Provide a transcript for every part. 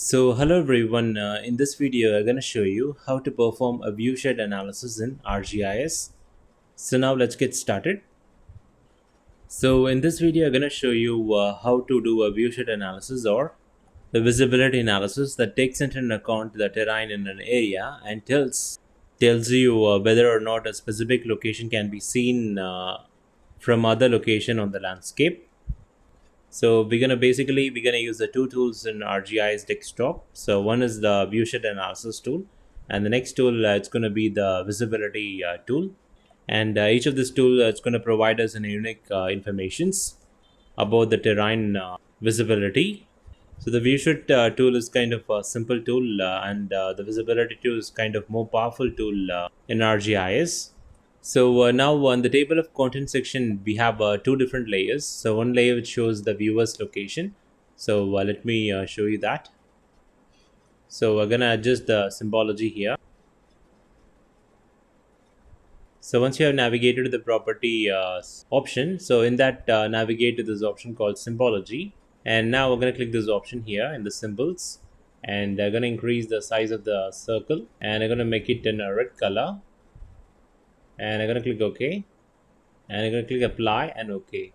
So hello everyone, in this video I'm going to show you how to perform a viewshed analysis in ArcGIS. So now let's get started. So in this video I'm going to show you how to do a viewshed analysis or the visibility analysis that takes into account the terrain in an area and tells you whether or not a specific location can be seen from other location on the landscape. So we're gonna use the two tools in ArcGIS desktop. So one is the viewshed analysis tool, and the next tool it's gonna be the visibility tool. And each of this tool it's gonna provide us an unique informations about the terrain visibility. So the viewshed tool is kind of a simple tool, and the visibility tool is kind of more powerful tool in ArcGIS. So now on the table of content section, we have two different layers. So one layer which shows the viewer's location. So let me show you that. So we're gonna adjust the symbology here. So once you have navigated to the property option, so in that navigate to this option called symbology. And now we're gonna click this option here in the symbols. And I'm gonna increase the size of the circle. And I'm gonna make it in a red color. And I'm gonna click OK. And I'm going to click apply and OK.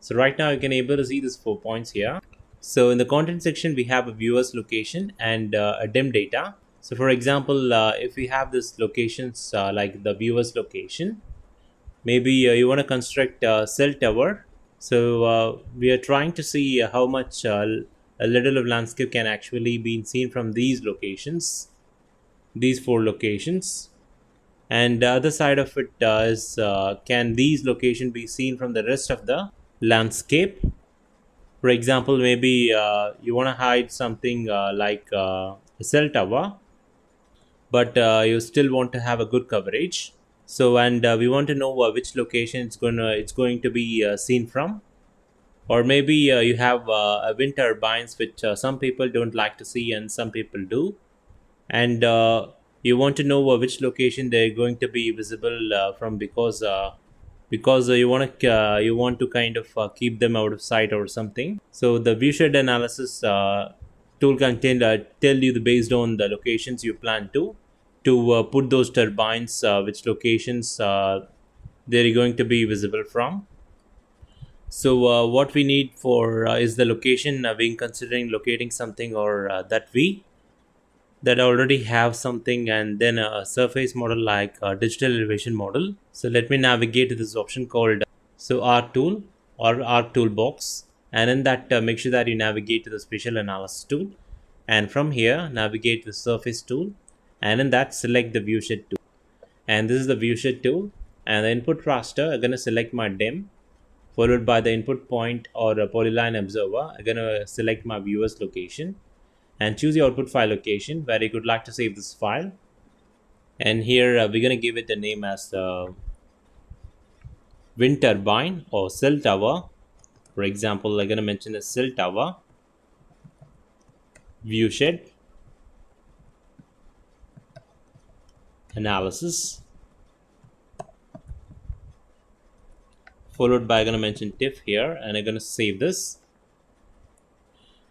So right now you can able to see these 4 points here. So in the content section, we have a viewer's location and a DEM data. So for example, if we have this locations like the viewer's location, maybe you want to construct a cell tower. So we are trying to see how much a little of landscape can actually be seen from these locations, these 4 locations. And the other side of it is can these locations be seen from the rest of the landscape? For example, maybe you want to hide something like a cell tower, but you still want to have a good coverage. So and we want to know which location it's going to be seen from. Or maybe you have wind turbines which some people don't like to see and some people do. And you want to know which location they're going to be visible from, because you want to kind of keep them out of sight or something. So the viewshed analysis tool can tell you based on the locations you plan to put those turbines, which locations they're going to be visible from. So what we need for is the location being considering locating something, or that already have something, and then a surface model like a digital elevation model. So let me navigate to this option called Arc tool or Arc toolbox, and in that make sure that you navigate to the spatial analysis tool, and from here navigate to the surface tool, and in that select the viewshed tool. And this is the viewshed tool, and the input raster I'm going to select my DEM, followed by the input point or a polyline observer. I'm going to select my viewer's location and choose the output file location where you could like to save this file. And here we're going to give it a name as wind turbine or cell tower. For example, I'm going to mention a cell tower viewshed analysis, followed by I'm going to mention TIFF here, and I'm going to save this.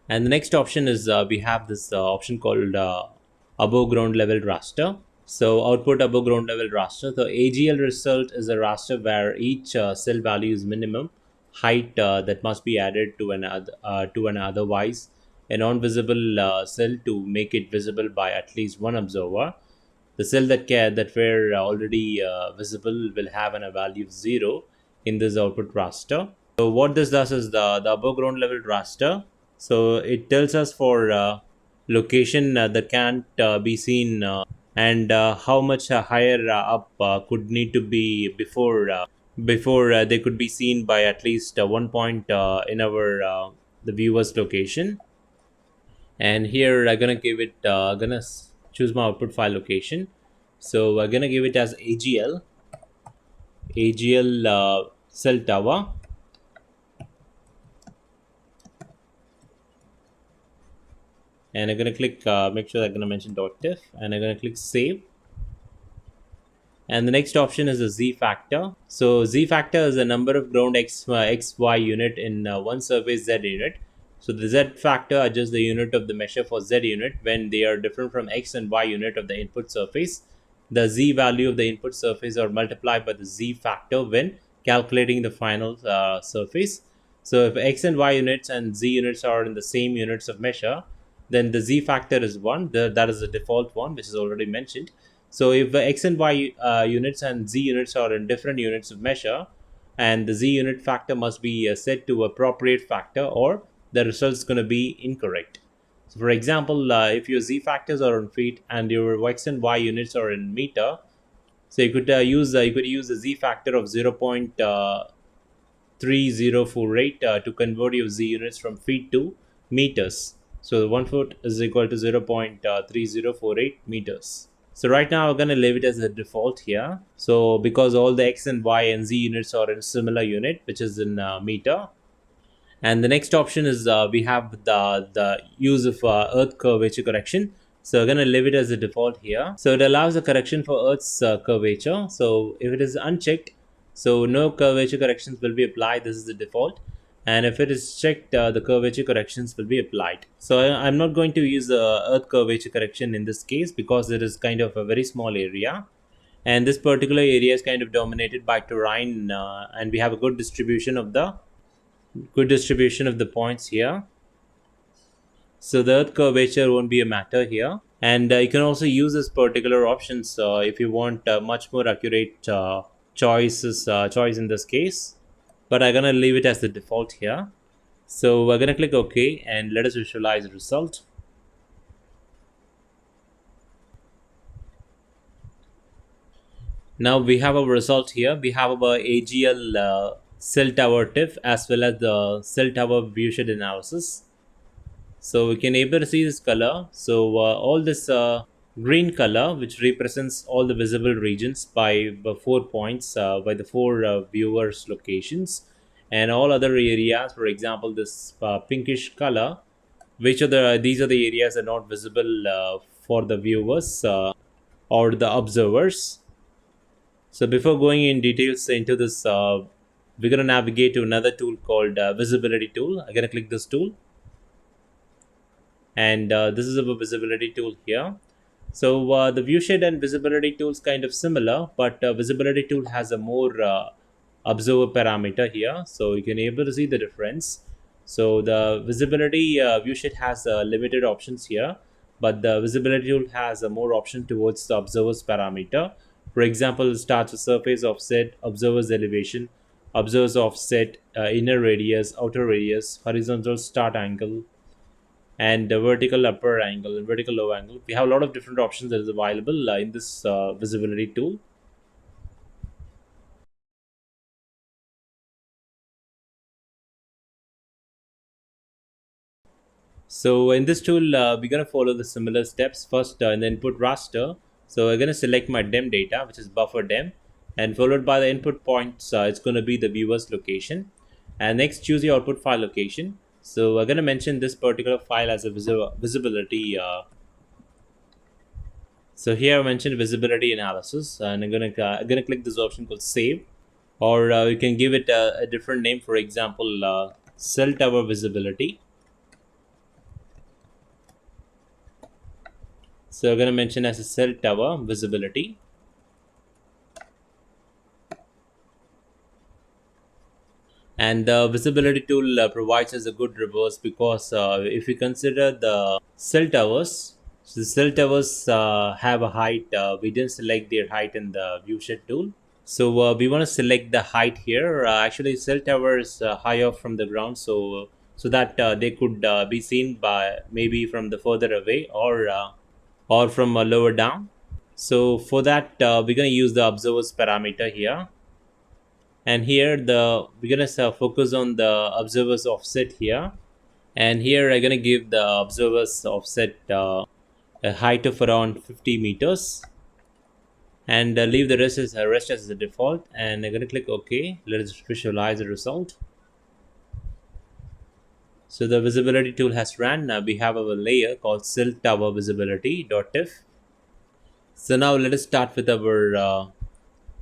And the next option is we have this option called above ground level raster. So output above ground level raster. The AGL result is a raster where each cell value is minimum height that must be added to an otherwise a non-visible cell to make it visible by at least one observer. The cell that were already visible will have a value of 0 in this output raster. So what this does is the above ground level raster. So it tells us for location that can't be seen, and how much higher up could need to be before they could be seen by at least 1 point in our the viewer's location. And here I'm gonna give it gonna choose my output file location. So we're gonna give it as AGL cell tower. And I'm going to click make sure I'm going to mention .tiff, and I'm going to click save. And the next option is the Z factor. So Z factor is the number of ground XY unit in one surface Z unit. So the z factor adjusts the unit of the measure for z unit when they are different from x and y unit of the input surface. The z value of the input surface are multiplied by the z factor when calculating the final surface. So if x and y units and z units are in the same units of measure, then the z factor is 1. That is the default one, which is already mentioned. So if the x and y units and z units are in different units of measure, and the z unit factor must be set to appropriate factor, or the result is going to be incorrect. So for example, if your z factors are in feet and your x and y units are in meter, so you could use the z factor of 0.3048 to convert your z units from feet to meters. So 1 foot is equal to 0.3048 meters. So right now we're going to leave it as a default here. So because all the x and y and z units are in similar unit, which is in meter. And the next option is we have the use of earth curvature correction. So we're going to leave it as a default here. So it allows a correction for earth's curvature. So if it is unchecked, so no curvature corrections will be applied. This is the default. And if it is checked, the curvature corrections will be applied. So I'm not going to use the earth curvature correction in this case because it is kind of a very small area. And this particular area is kind of dominated by terrain, and we have a good distribution of the points here. So the earth curvature won't be a matter here. And you can also use this particular options if you want much more accurate choice in this case. But I'm gonna leave it as the default here. So we're gonna click OK and let us visualize the result. Now we have our result here. We have our AGL cell tower TIFF as well as the cell tower viewshed analysis. So we can able to see this color. So all this green color, which represents all the visible regions by 4 points by the 4 viewers locations, and all other areas, for example this pinkish color, these are the areas that are not visible for the viewers or the observers. So before going in details into this, we're going to navigate to another tool called Visibility Tool. I'm going to click this tool. And this is a visibility tool here. So the Viewshed and Visibility Tool is kind of similar, but Visibility Tool has a more observer parameter here. So you can able to see the difference. So the Visibility Viewshed has limited options here, but the Visibility Tool has a more option towards the observer's parameter. For example, it starts with surface offset, observer's elevation, observer's offset, inner radius, outer radius, horizontal start angle, and vertical upper angle and vertical lower angle. We have a lot of different options that is available in this visibility tool. So in this tool, we're going to follow the similar steps. First, in the input raster, so we're going to select my DEM data, which is buffer DEM, and followed by the input points, it's going to be the viewer's location. And next, choose the output file location. So we're going to mention this particular file as a visibility. So here I mentioned visibility analysis, and I'm gonna click this option called save, or you can give it a different name. For example, cell tower visibility. So I'm gonna mention as a cell tower visibility. And the visibility tool provides us a good reverse because if we consider the cell towers, so the cell towers have a height. We didn't select their height in the viewshed tool. So we want to select the height here. Actually, cell tower is high up from the ground, so that they could be seen by maybe from the further away or from lower down. So for that, we're going to use the observer's parameter here. And here we're going to focus on the observer's offset here. And here I'm going to give the observer's offset a height of around 50 meters. And leave the rest as the default. And I'm going to click OK. Let us visualize the result. So the visibility tool has ran. Now we have our layer called cell tower visibility.tiff. So now let us start with our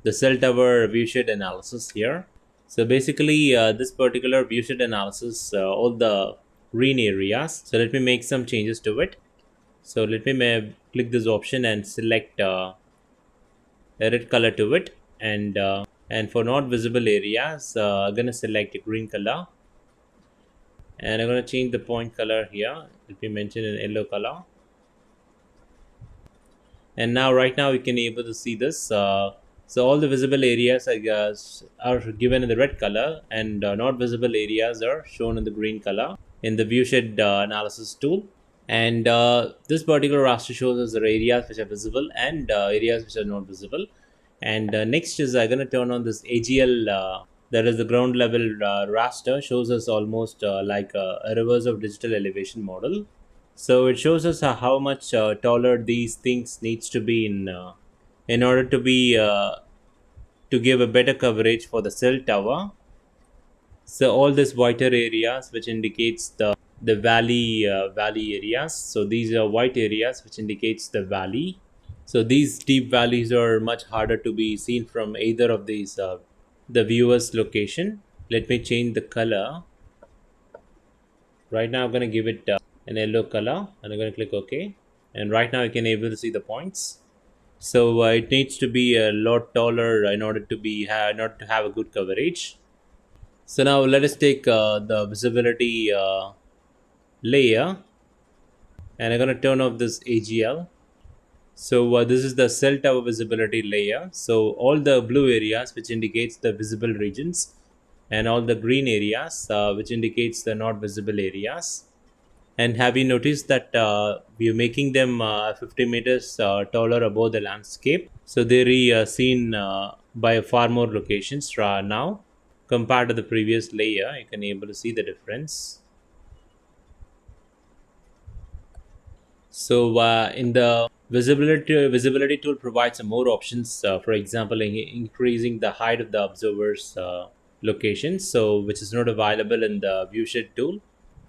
the cell tower viewshed analysis here. So basically this particular viewshed analysis, all the green areas. So let me make some changes to it. So let me click this option and select a red color to it, and for not visible areas, I'm gonna select a green color, and I'm gonna change the point color here. Let me mention in yellow color. And now right now you can able to see this. So all the visible areas are given in the red color, and not visible areas are shown in the green color in the Viewshed analysis tool. And this particular raster shows us the areas which are visible and areas which are not visible. And next is I'm going to turn on this AGL, that is the ground level raster, shows us almost like a reverse of digital elevation model. So it shows us how much taller these things needs to be in order to be to give a better coverage for the cell tower. So all these whiter areas which indicates the valley areas. So these are white areas which indicates the valley. So these deep valleys are much harder to be seen from either of these the viewer's location. Let me change the color. Right now I'm going to give it an yellow color, and I'm going to click OK. And right now you can able to see the points. So it needs to be a lot taller in order to be not to have a good coverage. So now let us take the visibility layer, and I'm going to turn off this AGL. So this is the cell tower visibility layer. So all the blue areas which indicates the visible regions, and all the green areas which indicates the not visible areas. And have you noticed that we are making them 50 meters taller above the landscape? So they're seen by far more locations now compared to the previous layer. You can able to see the difference. So in the visibility tool provides some more options. For example, increasing the height of the observer's locations, so which is not available in the Viewshed tool.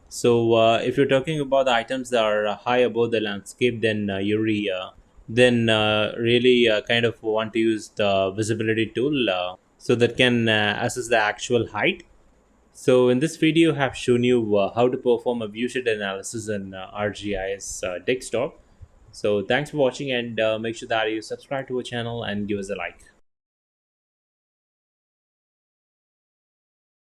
So if you're talking about the items that are high above the landscape, then really kind of want to use the visibility tool so that can assess the actual height. So in this video, I have shown you how to perform a viewshed analysis in ArcGIS desktop. So thanks for watching, and make sure that you subscribe to our channel and give us a like.